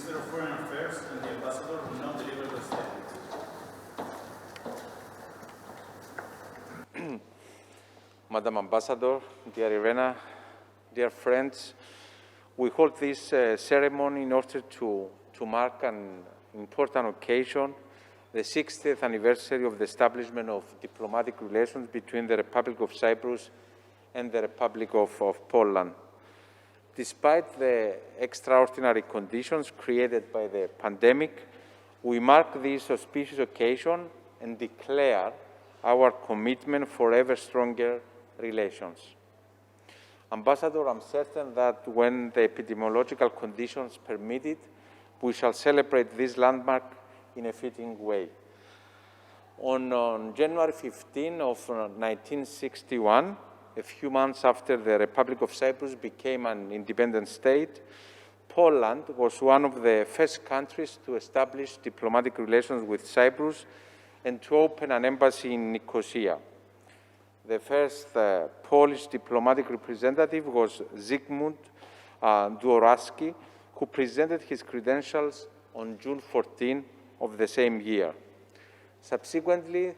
Minister of Foreign Affairs and the Ambassador will now deliver the statement. Madam Ambassador, dear Irena, dear friends, we hold this ceremony in order to mark an important occasion, the 60th anniversary of the establishment of diplomatic relations between the Republic of Cyprus and the Republic of Poland. Despite the extraordinary conditions created by the pandemic, we mark this auspicious occasion and declare our commitment for ever stronger relations. Ambassador, I'm certain that when the epidemiological conditions permit it, we shall celebrate this landmark in a fitting way. On January 15 of 1961, a few months after the Republic of Cyprus became an independent state, Poland was one of the first countries to establish diplomatic relations with Cyprus and to open an embassy in Nicosia. The first Polish diplomatic representative was Zygmunt Dworawski, who presented his credentials on June 14 of the same year. Subsequently,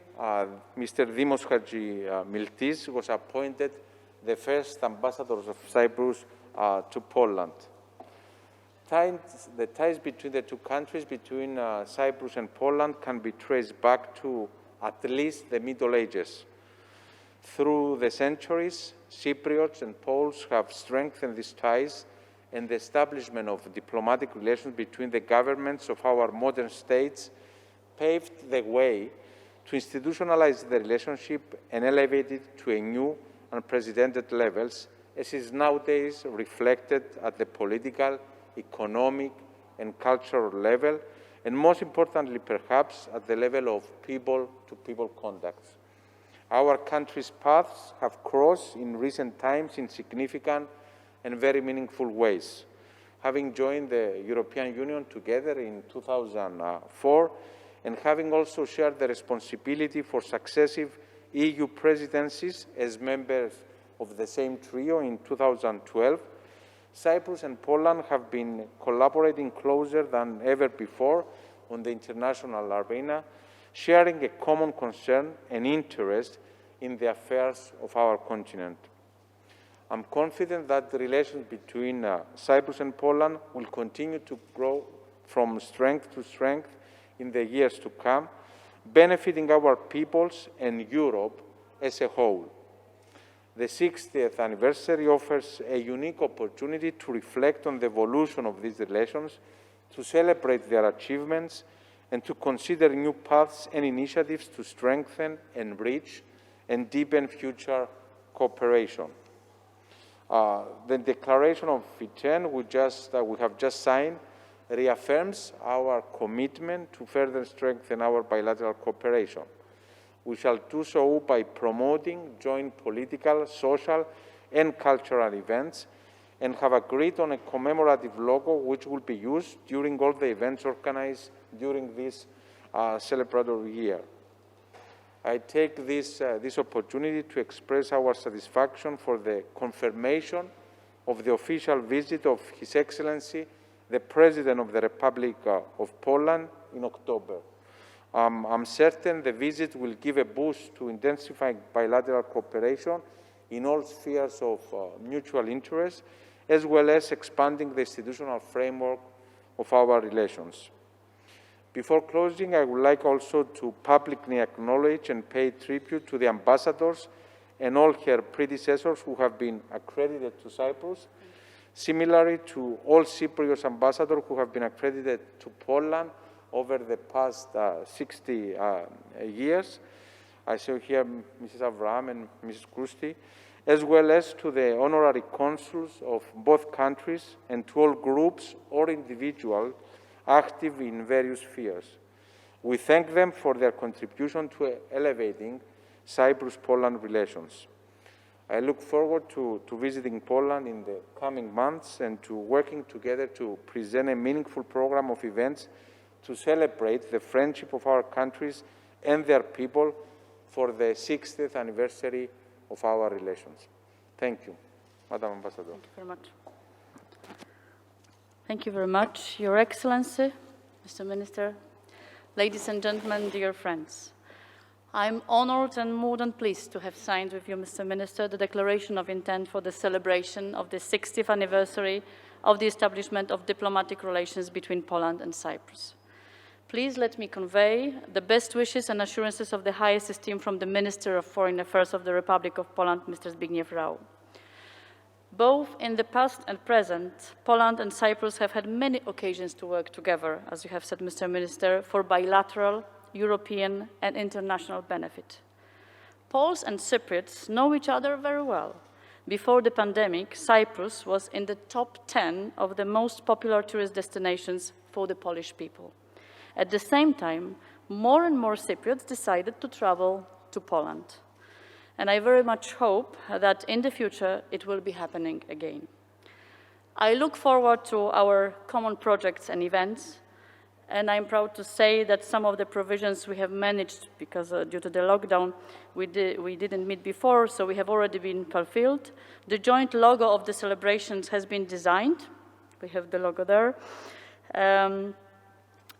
Mr. Dimos Hadjimiltis was appointed the first ambassador of Cyprus to Poland. The ties between the two countries, between Cyprus and Poland, can be traced back to at least the Middle Ages. Through the centuries, Cypriots and Poles have strengthened these ties, and the establishment of diplomatic relations between the governments of our modern states paved the way to institutionalize the relationship and elevate it to a new, unprecedented levels, as is nowadays reflected at the political, economic, and cultural level, and most importantly, perhaps, at the level of people-to-people contacts. Our countries' paths have crossed in recent times in significant and very meaningful ways. Having joined the European Union together in 2004, and having also shared the responsibility for successive EU presidencies as members of the same trio in 2012, Cyprus and Poland have been collaborating closer than ever before on the international arena, sharing a common concern and interest in the affairs of our continent. I'm confident that the relations between Cyprus and Poland will continue to grow from strength to strength in the years to come, benefiting our peoples and Europe as a whole. The 60th anniversary offers a unique opportunity to reflect on the evolution of these relations, to celebrate their achievements, and to consider new paths and initiatives to strengthen, enrich, and deepen future cooperation. The Declaration of Intent we have just signed reaffirms our commitment to further strengthen our bilateral cooperation. We shall do so by promoting joint political, social, and cultural events, and have agreed on a commemorative logo which will be used during all the events organized during this celebratory year. I take this opportunity to express our satisfaction for the confirmation of the official visit of His Excellency, the President of the Republic of Poland, in October. I'm certain the visit will give a boost to intensifying bilateral cooperation in all spheres of mutual interest, as well as expanding the institutional framework of our relations. Before closing, I would like also to publicly acknowledge and pay tribute to the ambassadors and all her predecessors who have been accredited to Cyprus, similarly to all Cypriot ambassadors who have been accredited to Poland over the past 60 years. I see here Mrs. Avram and Mrs. Krusti, as well as to the honorary consuls of both countries and to all groups or individuals active in various spheres. We thank them for their contribution to elevating Cyprus-Poland relations. I look forward to visiting Poland in the coming months and to working together to present a meaningful program of events to celebrate the friendship of our countries and their people for the 60th anniversary of our relations. Thank you, Madam Ambassador. Thank you very much. Thank you very much, Your Excellency, Mr. Minister, ladies and gentlemen, dear friends. I'm honored and more than pleased to have signed with you, Mr. Minister, the Declaration of Intent for the celebration of the 60th anniversary of the establishment of diplomatic relations between Poland and Cyprus. Please let me convey the best wishes and assurances of the highest esteem from the Minister of Foreign Affairs of the Republic of Poland, Mr. Zbigniew Rau. Both in the past and present, Poland and Cyprus have had many occasions to work together, as you have said, Mr. Minister, for bilateral, European and international benefit. Poles and Cypriots know each other very well. Before the pandemic, Cyprus was in the top 10 of the most popular tourist destinations for the Polish people. At the same time, more and more Cypriots decided to travel to Poland. And I very much hope that in the future it will be happening again. I look forward to our common projects and events, and I'm proud to say that some of the provisions we have managed, because due to the lockdown we didn't meet before, so we have already been fulfilled. The joint logo of the celebrations has been designed. We have the logo there. And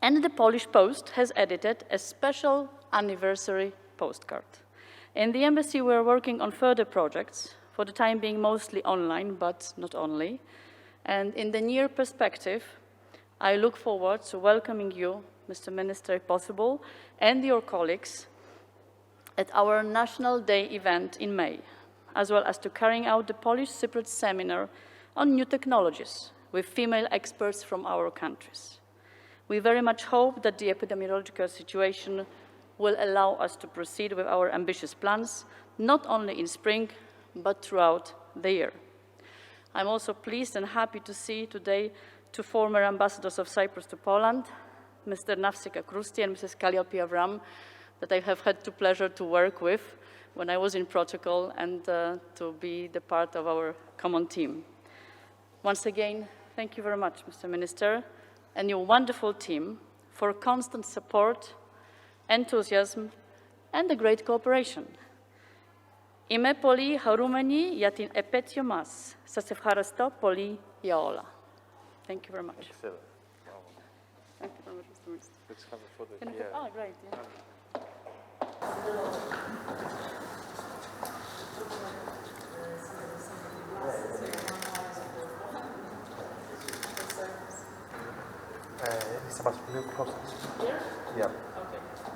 the Polish Post has edited a special anniversary postcard. In the embassy, we're working on further projects, for the time being mostly online, but not only. And in the near perspective, I look forward to welcoming you, Mr. Minister, if possible, and your colleagues at our National Day event in May, as well as to carrying out the Polish Cypriot seminar on new technologies with female experts from our countries. We very much hope that the epidemiological situation will allow us to proceed with our ambitious plans, not only in spring, but throughout the year. I'm also pleased and happy to see today two former ambassadors of Cyprus to Poland, Mr. Nafsika Krusti and Mrs. Calliope Avram, that I have had the pleasure to work with when I was in protocol and to be the part of our common team. Once again, thank you very much, Mr. Minister, and your wonderful team for constant support, enthusiasm, and a great cooperation. Ime poli harumeni yatin epetio mas, sasefharasto poli yaola. Thank you very much. Excellent. Wow. Thank you very much, Mr. Minister. Let's have a photo Can I here. have- Oh, great. Yeah. It's about to be close. Here? Yeah. Okay.